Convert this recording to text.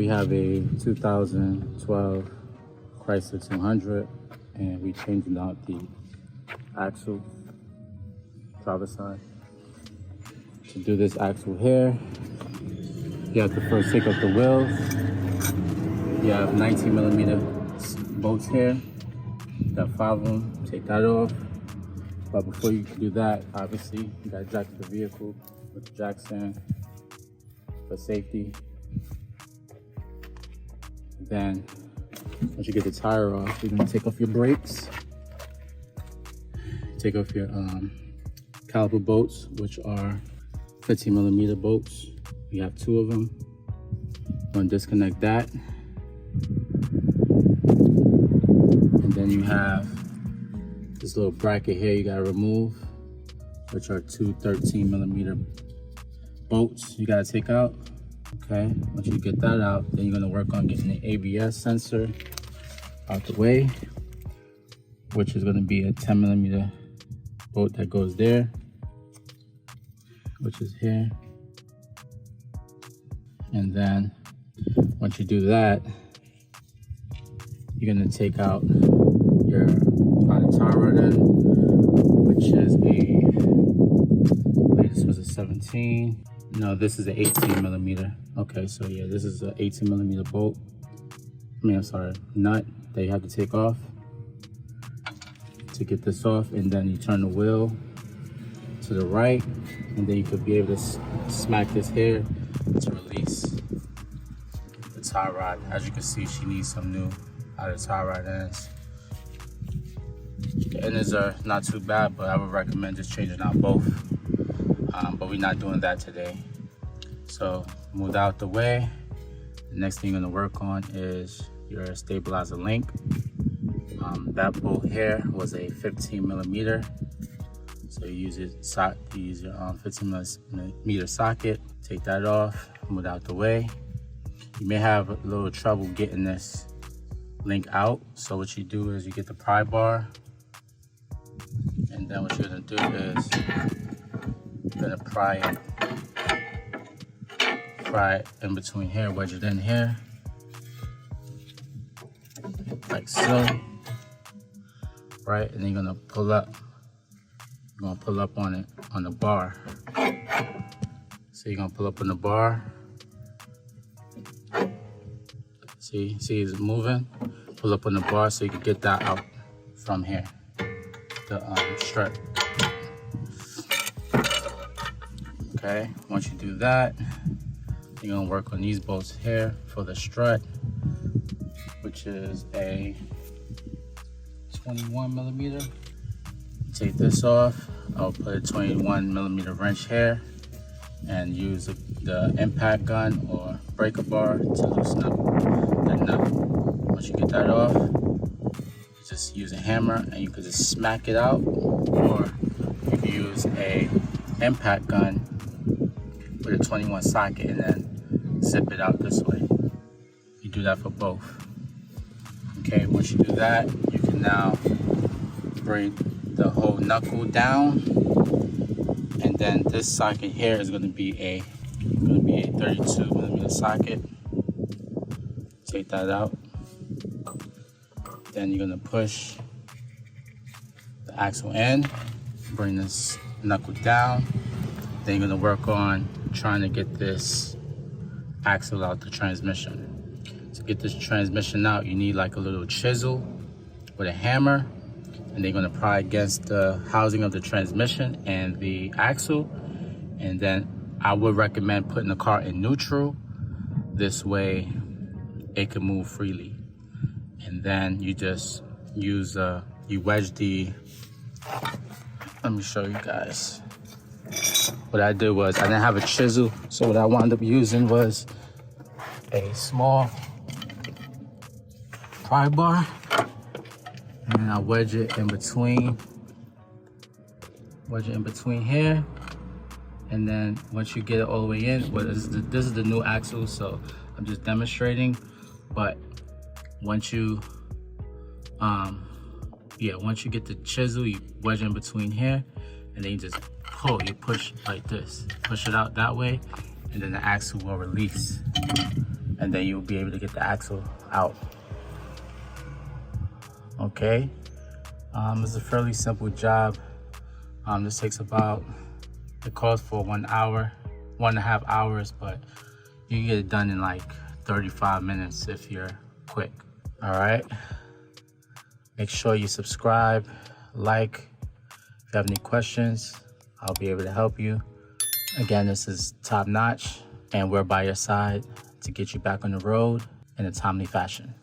have a 2012 Chrysler 200, and we changing out the axle, driver's side. To do this axle here, you have to first take off the wheels. You have 19mm bolts here. You got 5 of them. Take that off. But before you can do that, obviously, you gotta jack the vehicle with the jack stand for safety. Then, once you get the tire off, you're gonna take off your brakes. Take off your caliper bolts, which are 15mm bolts. You have 2 of them. I'm gonna disconnect that. And then you have this little bracket here you gotta remove, which are 2 13mm bolts you gotta take out. Okay, once you get that out, then you're gonna work on getting the ABS sensor out the way, which is gonna be a 10mm bolt that goes there, which is here. And then once you do that, you're gonna take out your tire rod, which is this was a 17. No, this is an 18mm. Okay, so yeah, this is an 18mm bolt. I'm sorry, nut that you have to take off to get this off. And then you turn the wheel to the right, and then you could be able to smack this here to release the tie rod. As you can see, she needs some new outer tie rod ends. The ends are not too bad, but I would recommend just changing out both. But we're not doing that today. So move out the way. The next thing you're gonna work on is your stabilizer link. That bolt here was a 15mm. So you use your 15mm socket. Take that off, move out the way. You may have a little trouble getting this link out. So what you do is you get the pry bar, and then what you're gonna do is you're gonna pry it in between here, wedge it in here, like so, right? And then you're gonna pull up. You're gonna pull up on it, on the bar. So you're gonna pull up on the bar. See it's moving? Pull up on the bar so you can get that out from here, the strut. Okay, once you do that, you're gonna work on these bolts here for the strut, which is a 21mm. Take this off. I'll put a 21mm wrench here and use the impact gun or breaker bar to loosen up the nut. Once you get that off, just use a hammer and you can just smack it out, or you can use a impact gun with a 21 socket and then zip it out this way. You do that for both. Okay, once you do that, you can now bring the whole knuckle down, and then this socket here is going to be a 32mm socket. Take that out. Then you're going to push the axle in, bring this knuckle down. Then you're going to work on trying to get this axle out the transmission. To get this transmission out, you need like a little chisel with a hammer, and they're gonna pry against the housing of the transmission and the axle. And then I would recommend putting the car in neutral. This way it can move freely. And then you just use, you wedge the, let me show you guys. What I did was, I didn't have a chisel, so what I wound up using was a small pry bar, and I wedge it in between here. And then once you get it all the way in, well, this is the new axle, so I'm just demonstrating. But once you once you get the chisel, you wedge in between here, and then you just pull, you push like this, push it out that way, and then the axle will release. and then you'll be able to get the axle out. Okay, it's a fairly simple job. This takes about, it calls for 1 hour, 1.5 hours, but you can get it done in like 35 minutes if you're quick. All right, make sure you subscribe, like. If you have any questions, I'll be able to help you. Again, this is Top Notch, and we're by your side to get you back on the road in a timely fashion.